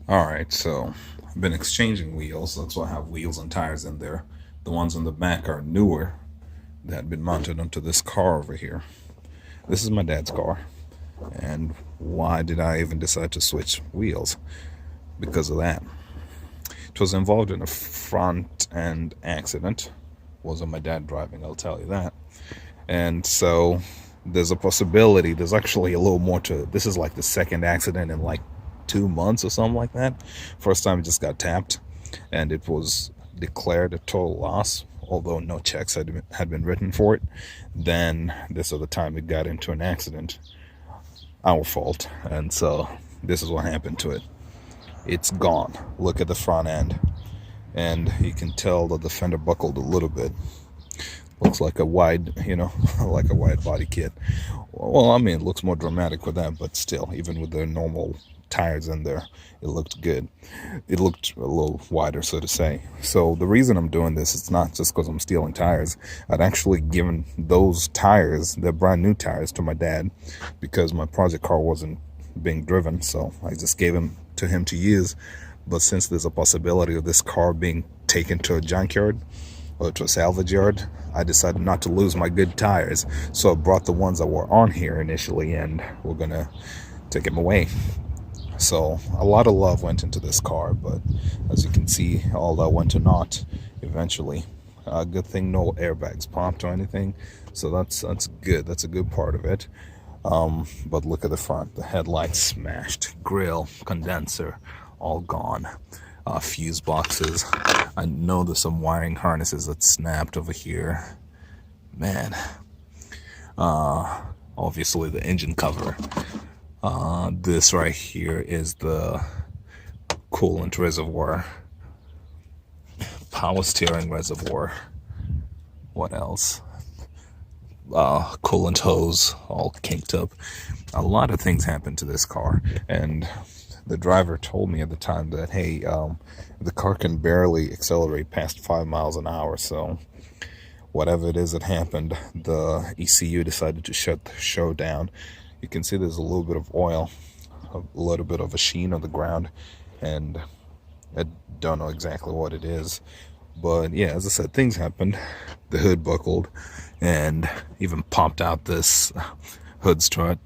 Alright, so I've been exchanging wheels. That's why I have wheels and tires in there. The ones in the back are newer that had been mounted onto this car over here. This is my dad's car. And why did I even decide to switch wheels? Because of that. It was involved in a front end accident. Wasn't my dad driving, I'll tell you that. And so there's a possibility, there's actually a little more to it. This is like the second accident in like 2 months or something like that. First time it just got tapped and it was declared a total loss, although no checks had been written for it. Then this other time it got into an accident, our fault, and so this is what happened to it. It's gone. Look at the front end, and you can tell that the fender buckled a little bit. Looks like a wide, like a wide body kit. Well, I mean, it looks more dramatic with that, but still, even with the normal tires in there, it looked good. It looked a little wider, so to say. So the reason I'm doing this, it's not just because I'm stealing tires. I'd actually given those tires, they're brand new tires, to my dad because my project car wasn't being driven, so I just gave them to him to use. But since there's a possibility of this car being taken to a junkyard or to a salvage yard, I decided not to lose my good tires. So I brought the ones that were on here initially, and we're gonna take them away. So a lot of love went into this car, but as you can see, all that went to naught eventually. Good thing no airbags popped or anything, so that's good. That's a good part of it. But look at the front. The headlights smashed, grill, condenser, all gone. Fuse boxes. I know there's some wiring harnesses that snapped over here. Man. Obviously the engine cover. This right here is the coolant reservoir. Power steering reservoir. What else? Coolant hose, all kinked up. A lot of things happened to this car, and the driver told me at the time that, hey, the car can barely accelerate past 5 miles an hour, so whatever it is that happened, the ECU decided to shut the show down. You can see there's a little bit of oil, a little bit of a sheen on the ground, and I don't know exactly what it is. But yeah, as I said, things happened. The hood buckled and even popped out this hood strut.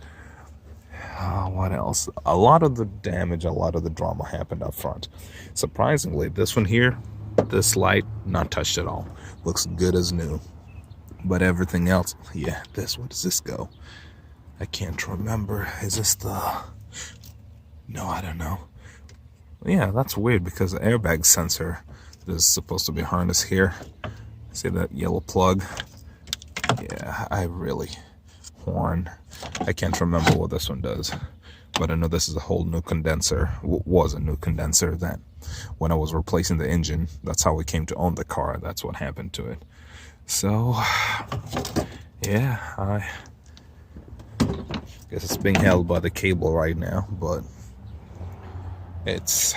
What else? A lot of the damage, a lot of the drama happened up front. Surprisingly, this one here, this light, not touched at all. Looks good as new. But everything else, yeah, where does this go? I can't remember. Is this the... No, I don't know. Yeah, that's weird because the airbag sensor, there's supposed to be a harness here. See that yellow plug? Yeah, I really... Horn. I can't remember what this one does. But I know this is a whole new condenser. Was a new condenser that when I was replacing the engine, that's how we came to own the car. That's what happened to it. So, yeah, I guess it's being held by the cable right now, but it's,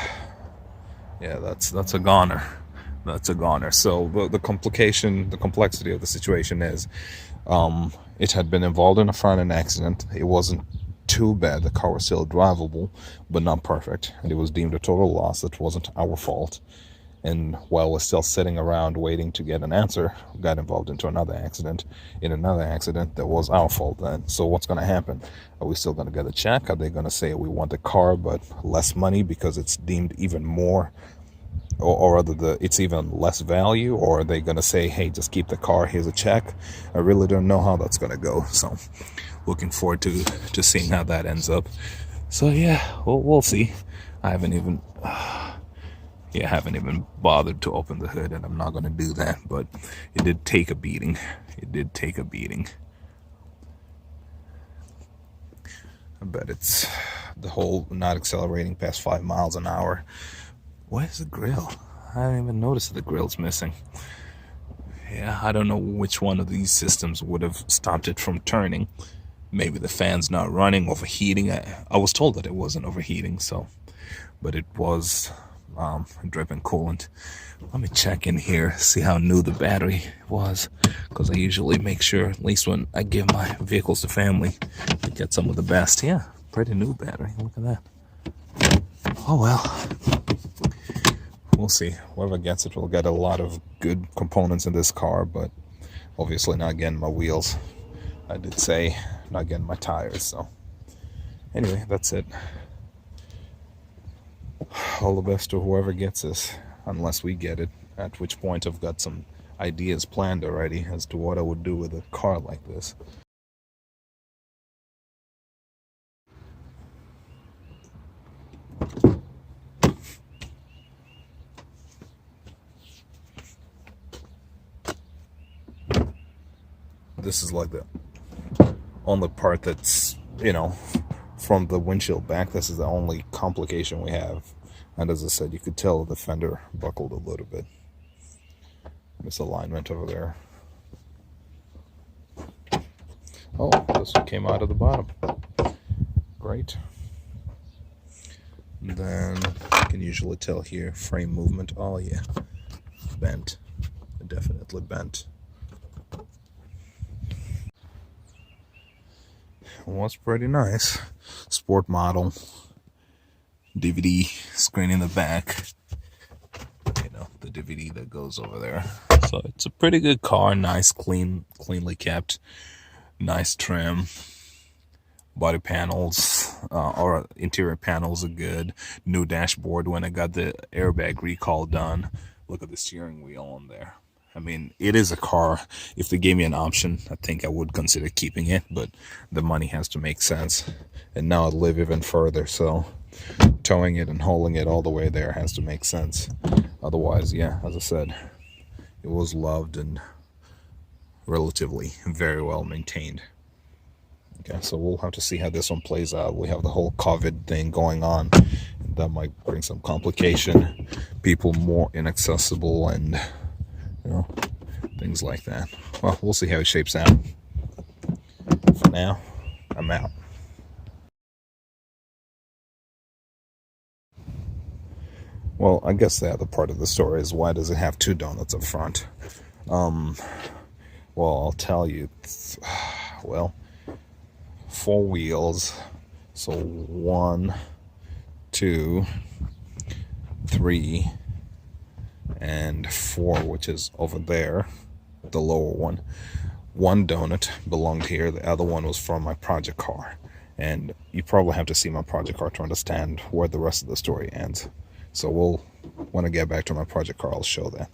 yeah, that's a goner. That's a goner. So the complexity of the situation is, it had been involved in a front-end accident. It wasn't too bad. The car was still drivable, but not perfect, and it was deemed a total loss. That wasn't our fault. And while we're still sitting around waiting to get an answer, we got involved into another accident. In another accident, that was our fault then. So what's going to happen? Are we still going to get a check? Are they going to say we want the car but less money because it's deemed even more, or rather it's even less value? Or are they going to say, hey, just keep the car, here's a check? I really don't know how that's going to go. So looking forward to seeing how that ends up. So yeah, we'll see. I haven't even bothered to open the hood, and I'm not going to do that, but it did take a beating. It did take a beating. I bet it's the whole not accelerating past 5 miles an hour. Where's the grill? I didn't even notice that the grill's missing. Yeah, I don't know which one of these systems would have stopped it from turning. Maybe the fan's not running, overheating. I was told that it wasn't overheating, so, but it was dripping coolant. Let me check in here, see how new the battery was, because I usually make sure, at least when I give my vehicles to family, to get some of the best. Yeah, pretty new battery. Look at that. Oh well, we'll see. Whoever gets it will get a lot of good components in this car, but obviously not getting my wheels. I did say not getting my tires, so anyway, that's it. All the best to whoever gets this, unless we get it, at which point I've got some ideas planned already as to what I would do with a car like this. This is like the only part that's, from the windshield back. This is the only complication we have. And as I said, you could tell the fender buckled a little bit. Misalignment over there. Oh, this one came out of the bottom. Great. And then you can usually tell here, frame movement. Oh yeah, bent. Definitely bent. Was pretty nice. Sport model. DVD screen in the back. The DVD that goes over there. So it's a pretty good car. Nice, cleanly kept. Nice trim. Body panels or interior panels are good. New dashboard when I got the airbag recall done. Look at the steering wheel on there. I mean, it is a car. If they gave me an option, I think I would consider keeping it, but the money has to make sense. And now I live even further, so towing it and hauling it all the way there has to make sense. Otherwise, yeah, as I said, it was loved and relatively very well maintained. Okay, so we'll have to see how this one plays out. We have the whole COVID thing going on. That might bring some complication. People more inaccessible and things like that. Well, we'll see how it shapes out. For now, I'm out. Well, I guess the other part of the story is, why does it have two donuts up front? Well, I'll tell you. Well, 4 wheels. So 1, 2, 3, and 4, which is over there, the lower one. One donut belonged here. The other one was from my project car. And you probably have to see my project car to understand where the rest of the story ends. So when I get back to my project car, I'll show that.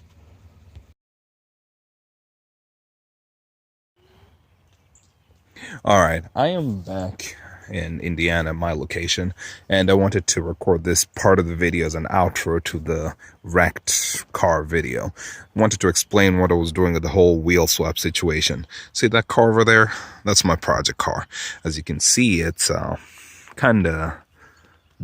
All right, I am back in Indiana, my location, and I wanted to record this part of the video as an outro to the wrecked car video. I wanted to explain what I was doing with the whole wheel swap situation. See that car over there? That's my project car. As you can see, it's kind of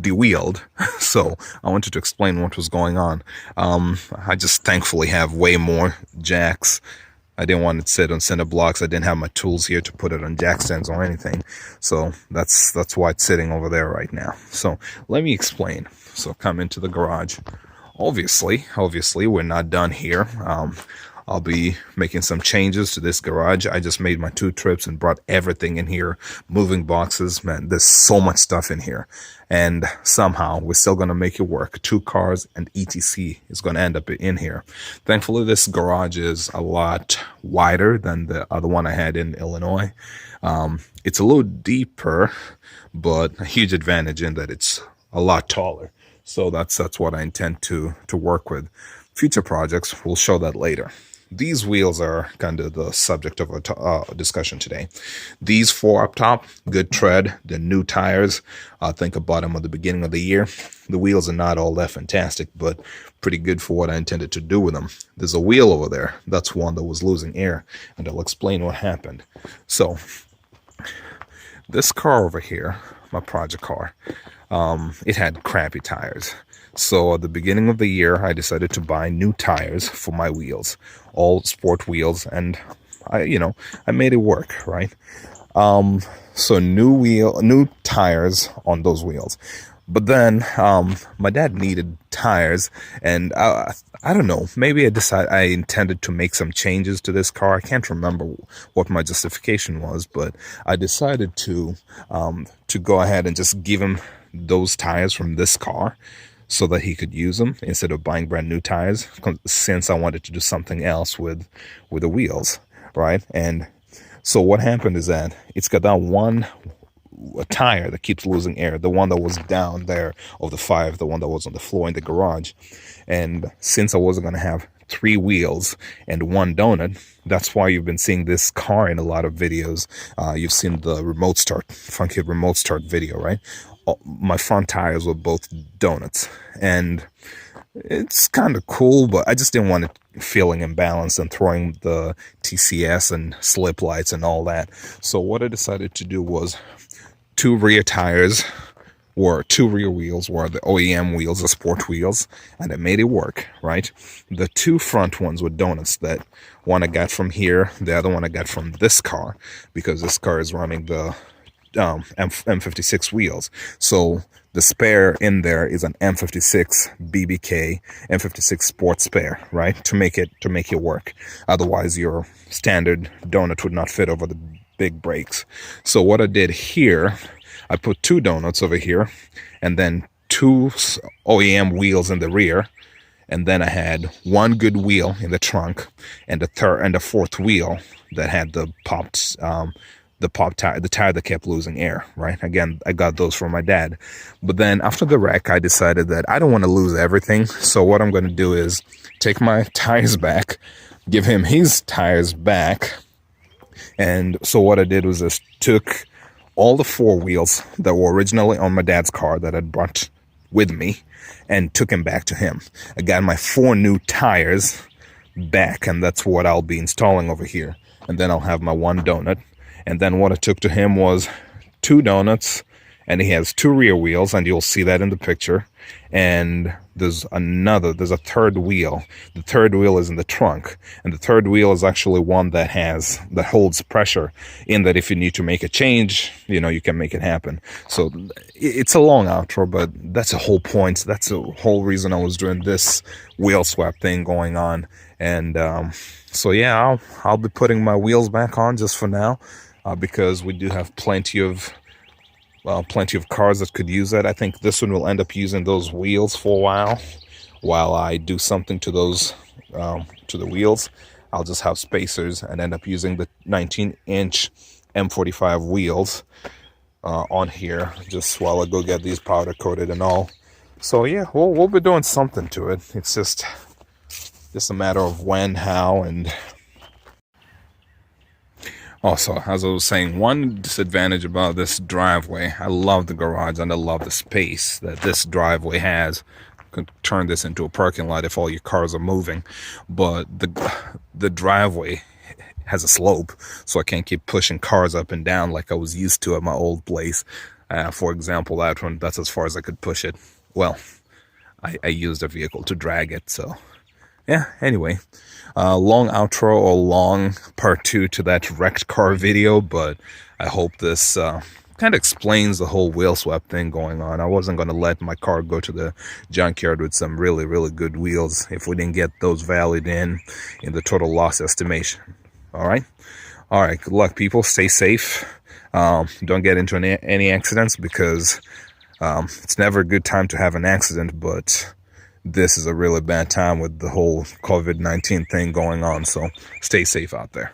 de-wheeled, so I wanted to explain what was going on. I just thankfully have way more jacks. I didn't want it to sit on center blocks. I didn't have my tools here to put it on jack stands or anything, so that's why it's sitting over there right now. So let me explain. So come into the garage. Obviously we're not done here. I'll be making some changes to this garage. I just made my 2 trips and brought everything in here. Moving boxes, man, there's so much stuff in here. And somehow we're still going to make it work. 2 cars and ETC is going to end up in here. Thankfully, this garage is a lot wider than the other one I had in Illinois. It's a little deeper, but a huge advantage in that it's a lot taller. So that's what I intend to work with. Future projects, we'll show that later. These wheels are kind of the subject of a discussion today. These 4 up top, good tread, the new tires. I think I bought them at the beginning of the year. The wheels are not all that fantastic, but pretty good for what I intended to do with them. There's a wheel over there. That's one that was losing air, and I'll explain what happened. So, this car over here, my project car, it had crappy tires. So at the beginning of the year, I decided to buy new tires for my wheels, all sport wheels, and I made it work, right? So new tires on those wheels. But then my dad needed tires, and I don't know, maybe I intended to make some changes to this car. I can't remember what my justification was, but I decided to go ahead and just give him those tires from this car so that he could use them instead of buying brand new tires, since I wanted to do something else with the wheels, right? And so what happened is that it's got that one tire that keeps losing air, the one that was down there of the 5, the one that was on the floor in the garage. And since I wasn't going to have 3 wheels and 1 donut, that's why you've been seeing this car in a lot of videos. You've seen the remote start, funky remote start video, right? My front tires were both donuts, and it's kind of cool, but I just didn't want it feeling imbalanced and throwing the TCS and slip lights and all that. So what I decided to do was 2 rear tires, or 2 rear wheels were the OEM wheels, the sport wheels, and it made it work, right? The 2 front ones were donuts, that one I got from here, the other one I got from this car, because this car is running the M56 wheels. So the spare in there is an M56 BBK M56 sport spare, right? To make it work. Otherwise, your standard donut would not fit over the big brakes. So what I did here, I put 2 donuts over here, and then 2 OEM wheels in the rear, and then I had 1 good wheel in the trunk, and the 4th wheel that had the popped tire, the tire that kept losing air, right? Again, I got those from my dad. But then after the wreck, I decided that I don't want to lose everything. So what I'm going to do is take my tires back, give him his tires back. And so what I did was just took all the 4 wheels that were originally on my dad's car that I'd brought with me and took him back to him. I got my 4 new tires back, and that's what I'll be installing over here. And then I'll have my 1 donut. And then what I took to him was 2 donuts, and he has 2 rear wheels, and you'll see that in the picture. And there's a 3rd wheel. The 3rd wheel is in the trunk, and the 3rd wheel is actually one that holds pressure, in that if you need to make a change, you can make it happen. So it's a long outro, but that's the whole point. That's the whole reason I was doing this wheel swap thing going on. And so yeah, I'll be putting my wheels back on just for now, because we do have plenty of cars that could use that. I think this one will end up using those wheels for a while I do something to those to the wheels. I'll just have spacers and end up using the 19-inch M45 wheels on here, just while I go get these powder coated and all. So yeah, we'll be doing something to it. It's just a matter of when, how, and also, as I was saying, one disadvantage about this driveway, I love the garage and I love the space that this driveway has. Could turn this into a parking lot if all your cars are moving, but the driveway has a slope, so I can't keep pushing cars up and down like I was used to at my old place. For example, that one, that's as far as I could push it. Well, I used a vehicle to drag it, so yeah, anyway, long outro, or long part 2 to that wrecked car video, but I hope this kind of explains the whole wheel swap thing going on. I wasn't going to let my car go to the junkyard with some really, really good wheels if we didn't get those valued in the total loss estimation. All right, good luck, people. Stay safe. Don't get into any accidents, because it's never a good time to have an accident, but this is a really bad time with the whole COVID-19 thing going on, so stay safe out there.